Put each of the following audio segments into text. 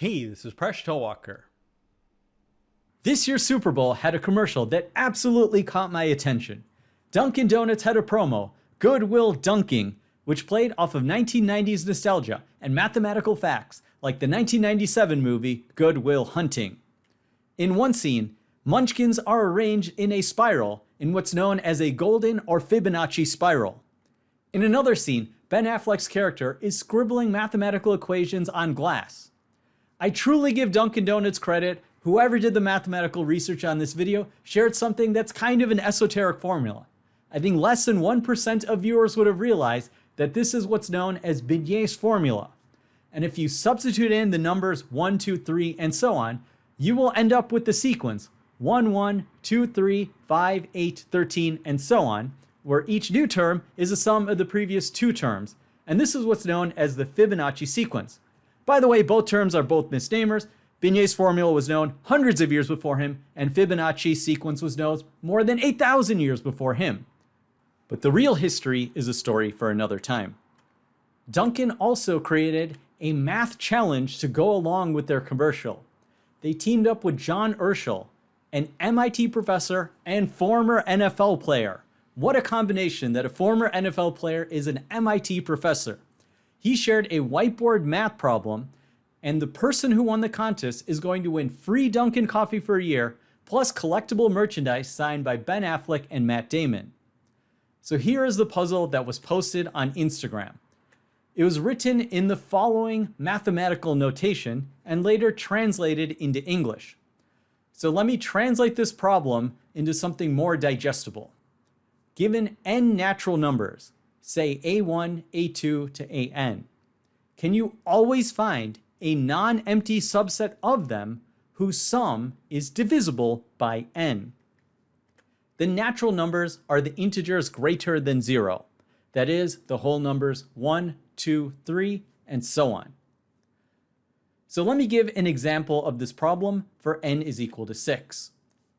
Hey, this is Presh Talwalkar. This year's Super Bowl had a commercial that absolutely caught my attention. Dunkin Donuts had a promo, Goodwill Dunking, which played off of 1990s nostalgia and mathematical facts like the 1997 movie Goodwill Hunting. In one scene, munchkins are arranged in a spiral in what's known as a golden or Fibonacci spiral. In another scene, Ben Affleck's character is scribbling mathematical equations on glass. I truly give Dunkin Donuts credit. Whoever did the mathematical research on this video shared something that's kind of an esoteric formula. I think less than 1% of viewers would have realized that this is what's known as Benier's formula. And if you substitute in the numbers 1, 2, 3, and so on, you will end up with the sequence 1, 1, 2, 3, 5, 8, 13, and so on, where each new term is a sum of the previous two terms. And this is what's known as the Fibonacci sequence. By the way, both terms are both misnamers. Benier's formula was known hundreds of years before him, and Fibonacci's sequence was known more than 8,000 years before him. But the real history is a story for another time. Dunkin also created a math challenge to go along with their commercial. They teamed up with John Urschel, an MIT professor and former NFL player. What a combination that a former NFL player is an MIT professor. He shared a whiteboard math problem, and the person who won the contest is going to win free Dunkin' coffee for a year, plus collectible merchandise signed by Ben Affleck and Matt Damon. So here is the puzzle that was posted on Instagram. It was written in the following mathematical notation and later translated into English. So let me translate this problem into something more digestible. Given n natural numbers, say a1, a2 to an, can you always find a non-empty subset of them whose sum is divisible by n? The natural numbers are the integers greater than 0. That is, the whole numbers 1, 2, 3, and so on. So let me give an example of this problem for n is equal to 6.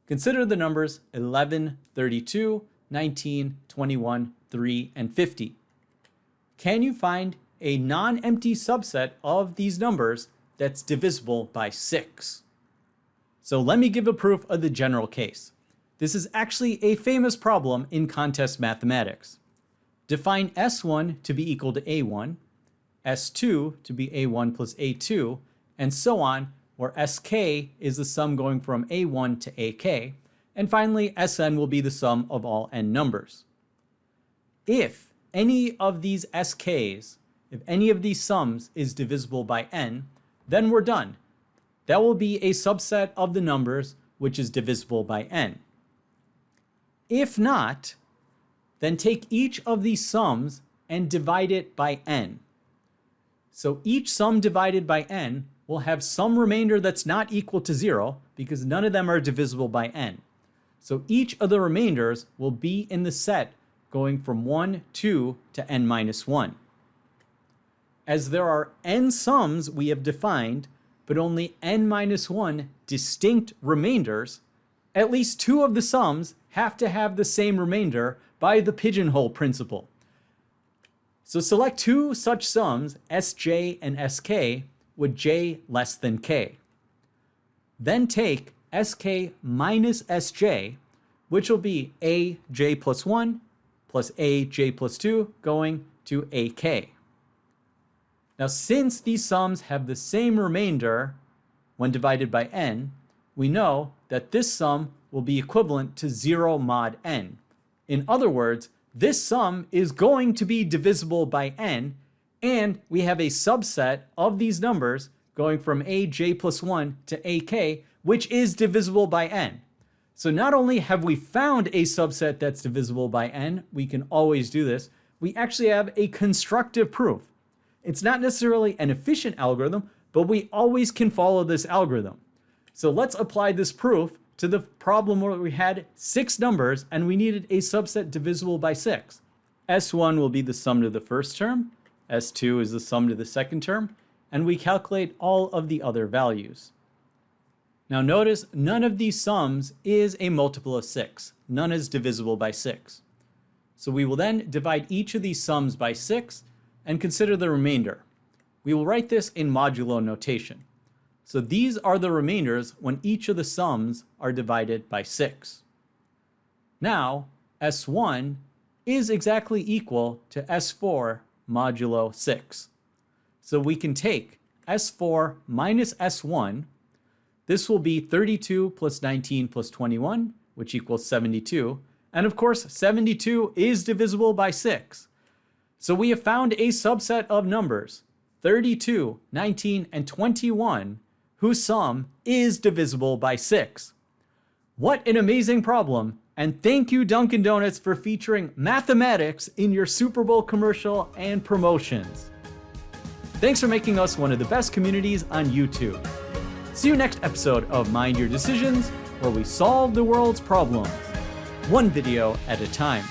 Consider the numbers 11, 32, 19, 21, 3, and 50. Can you find a non-empty subset of these numbers that's divisible by 6? So let me give a proof of the general case. This is actually a famous problem in contest mathematics. Define S1 to be equal to A1, S2 to be A1 plus A2, and so on, where Sk is the sum going from A1 to Ak, and finally Sn will be the sum of all n numbers. If any of these Sk's, if any of these sums is divisible by n, then we're done. That will be a subset of the numbers which is divisible by n. If not, then take each of these sums and divide it by n. So each sum divided by n will have some remainder that's not equal to 0 because none of them are divisible by n. So each of the remainders will be in the set going from 1, 2 to n minus 1. As there are n sums we have defined, but only n minus 1 distinct remainders, at least two of the sums have to have the same remainder by the pigeonhole principle. So select two such sums, Sj and Sk, with j less than k. Then take Sk minus Sj, which will be aj plus 1 plus aj plus 2 going to ak. Now, since these sums have the same remainder when divided by n, we know that this sum will be equivalent to 0 mod n. In other words, this sum is going to be divisible by n, and we have a subset of these numbers going from aj plus 1 to ak, which is divisible by n. So not only have we found a subset that's divisible by n, we can always do this, we actually have a constructive proof. It's not necessarily an efficient algorithm, but we always can follow this algorithm. So let's apply this proof to the problem where we had 6 numbers and we needed a subset divisible by 6. S1 will be the sum to the first term, S2 is the sum to the second term, and we calculate all of the other values. Now notice none of these sums is a multiple of 6. None is divisible by 6. So we will then divide each of these sums by 6 and consider the remainder. We will write this in modulo notation. So these are the remainders when each of the sums are divided by 6. Now, S1 is exactly equal to S4 modulo 6. So we can take S4 minus S1. This will be 32 plus 19 plus 21, which equals 72. And of course, 72 is divisible by 6. So we have found a subset of numbers, 32, 19, and 21, whose sum is divisible by 6. What an amazing problem, and thank you Dunkin Donuts for featuring mathematics in your Super Bowl commercial and promotions. Thanks for making us one of the best communities on YouTube. See you next episode of Mind Your Decisions, where we solve the world's problems, one video at a time.